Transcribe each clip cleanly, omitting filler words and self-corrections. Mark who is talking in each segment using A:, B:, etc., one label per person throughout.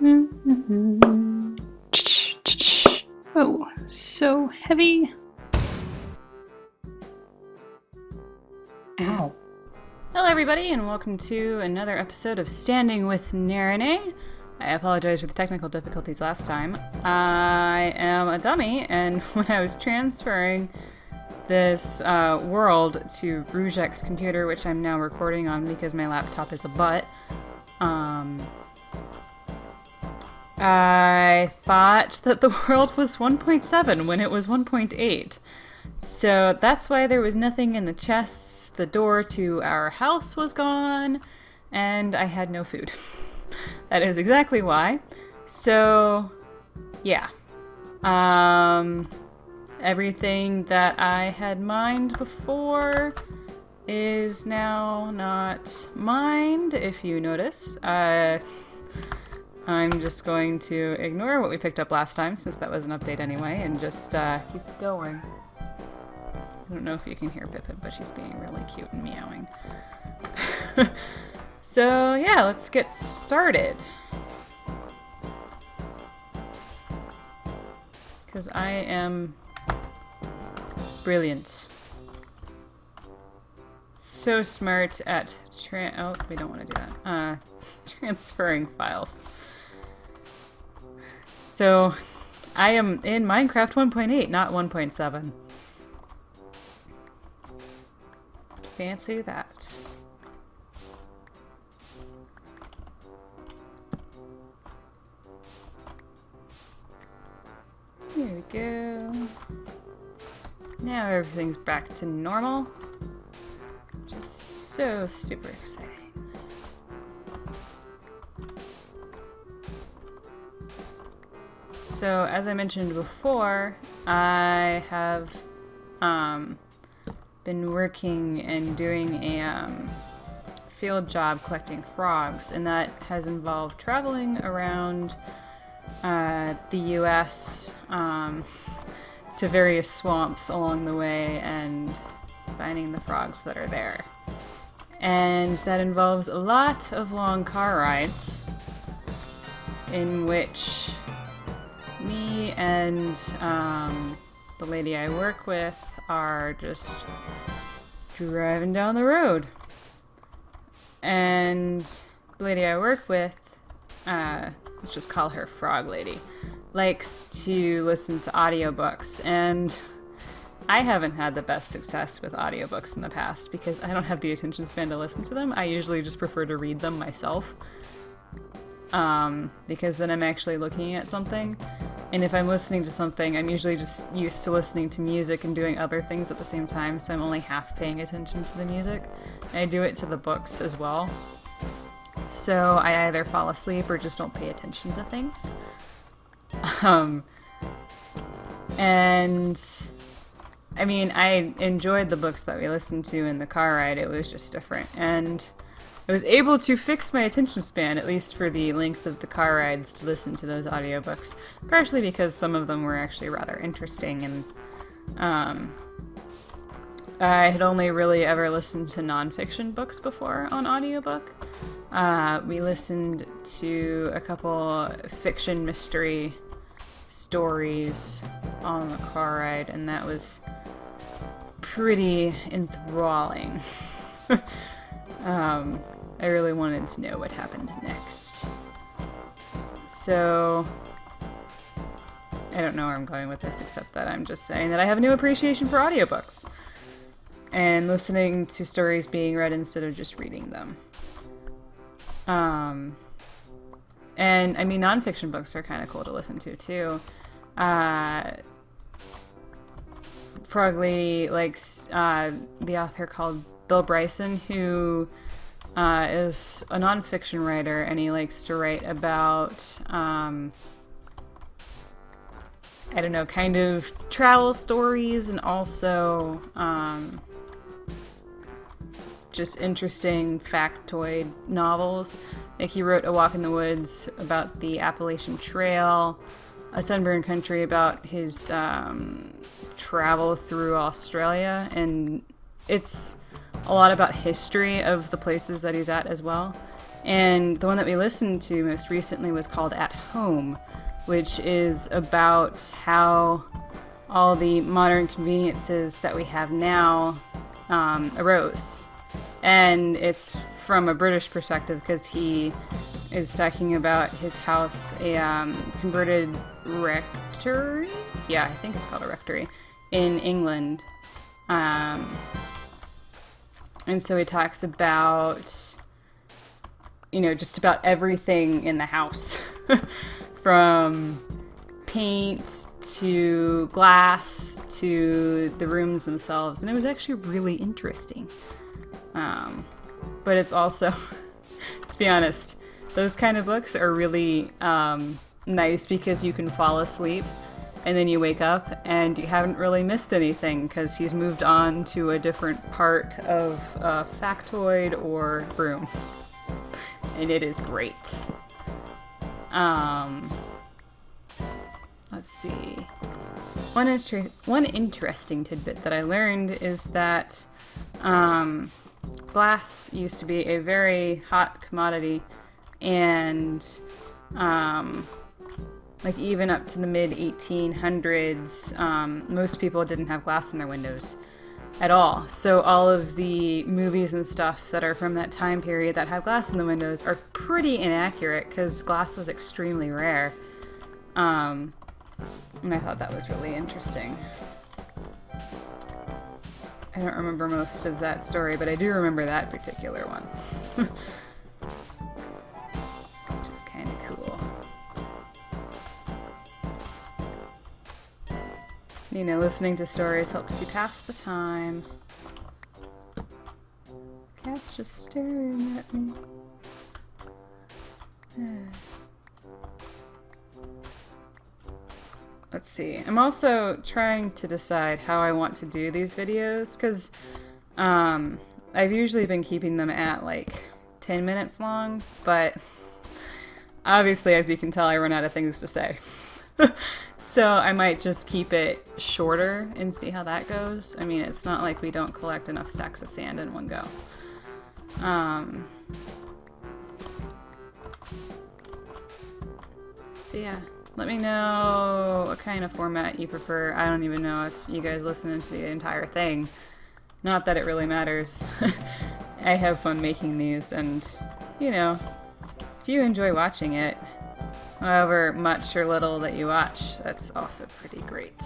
A: Oh, so heavy. Ow. Hello everybody and welcome to another episode of Standing with Nerine. I apologize for the technical difficulties last time. I am a dummy, and when I was transferring this world to Rujek's computer, which I'm now recording on because my laptop is a butt, I thought that the world was 1.7 when it was 1.8. So that's why there was nothing in the chests, the door to our house was gone, and I had no food. That is exactly why. So, yeah. Everything that I had mined before is now not mined, if you notice. I'm just going to ignore what we picked up last time, since that was an update anyway, and just keep going. I don't know if you can hear Pippin, but she's being really cute and meowing. So, yeah, let's get started. Because I am brilliant. So smart at oh, we don't want to do that. Transferring files. So, I am in Minecraft 1.8, not 1.7. Fancy that. Here we go. Now everything's back to normal. Just so super exciting. So, as I mentioned before, I have been working and doing a field job collecting frogs, and that has involved traveling around the US to various swamps along the way and finding the frogs that are there. And that involves a lot of long car rides in which me and the lady I work with are just driving down the road. And the lady I work with, let's just call her Frog Lady, likes to listen to audiobooks, and I haven't had the best success with audiobooks in the past because I don't have the attention span to listen to them. I usually just prefer to read them myself, because then I'm actually looking at something. And if I'm listening to something, I'm usually just used to listening to music and doing other things at the same time, so I'm only half paying attention to the music. And I do it to the books as well. So I either fall asleep or just don't pay attention to things. And I mean, I enjoyed the books that we listened to in the car ride. It was just different. And I was able to fix my attention span, at least for the length of the car rides, to listen to those audiobooks. Partially because some of them were actually rather interesting, and I had only really ever listened to nonfiction books before on audiobook. We listened to a couple fiction mystery stories on the car ride, and that was pretty enthralling. I really wanted to know what happened next. So, I don't know where I'm going with this, except that I'm just saying that I have a new appreciation for audiobooks and listening to stories being read instead of just reading them. And I mean, nonfiction books are kind of cool to listen to too. Frog Lady likes the author called Bill Bryson, who is a nonfiction writer, and he likes to write about, I don't know, kind of travel stories and also just interesting factoid novels. Like, he wrote A Walk in the Woods about the Appalachian Trail, A Sunburned Country about his travel through Australia, and it's a lot about history of the places that he's at as well. And the one that we listened to most recently was called At Home, which is about how all the modern conveniences that we have now arose. And it's from a British perspective because he is talking about his house, a converted rectory? Yeah, I think it's called a rectory in England. And so he talks about, you know, just about everything in the house. From paint to glass to the rooms themselves. And it was actually really interesting. But it's also, let's be honest, those kind of books are really nice because you can fall asleep and then you wake up and you haven't really missed anything because he's moved on to a different part of a factoid or room. And it is great. Let's see. One interesting tidbit that I learned is that glass used to be a very hot commodity, and like even up to the mid 1800s, most people didn't have glass in their windows at all. So all of the movies and stuff that are from that time period that have glass in the windows are pretty inaccurate because glass was extremely rare. And I thought that was really interesting. I don't remember most of that story, but I do remember that particular one. Which is kind of cool. You know, listening to stories helps you pass the time. Cat's just staring at me. Let's see. I'm also trying to decide how I want to do these videos, because I've usually been keeping them at like 10 minutes long, but obviously, as you can tell, I run out of things to say. So I might just keep it shorter and see how that goes. I mean, it's not like we don't collect enough stacks of sand in one go. So yeah. Let me know what kind of format you prefer. I don't even know if you guys listen to the entire thing. Not that it really matters. I have fun making these, and, you know, if you enjoy watching it, however much or little that you watch, that's also pretty great.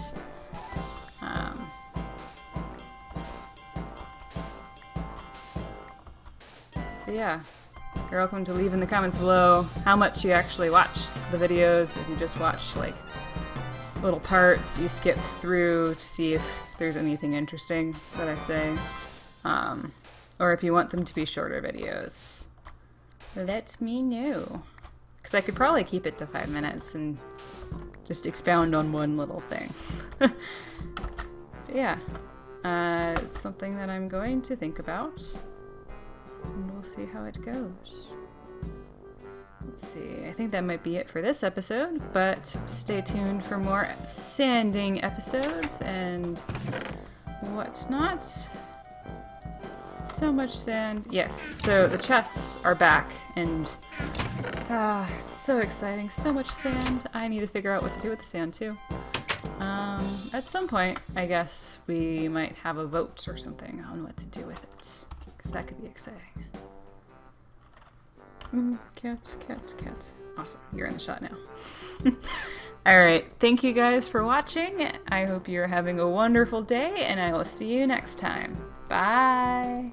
A: So yeah. You're welcome to leave in the comments below how much you actually watch the videos. If you just watch like little parts, you skip through to see if there's anything interesting that I say. Or if you want them to be shorter videos. Let me know. Because I could probably keep it to 5 minutes and just expound on one little thing. But yeah, it's something that I'm going to think about. And we'll see how it goes. Let's see, I think that might be it for this episode, but stay tuned for more sanding episodes and whatnot. So much sand. Yes, so the chests are back, and so exciting. So much sand. I need to figure out what to do with the sand too. At some point, I guess we might have a vote or something on what to do with it. That could be exciting. Cat. Awesome, you're in the shot now. Alright, thank you guys for watching. I hope you're having a wonderful day, and I will see you next time. Bye!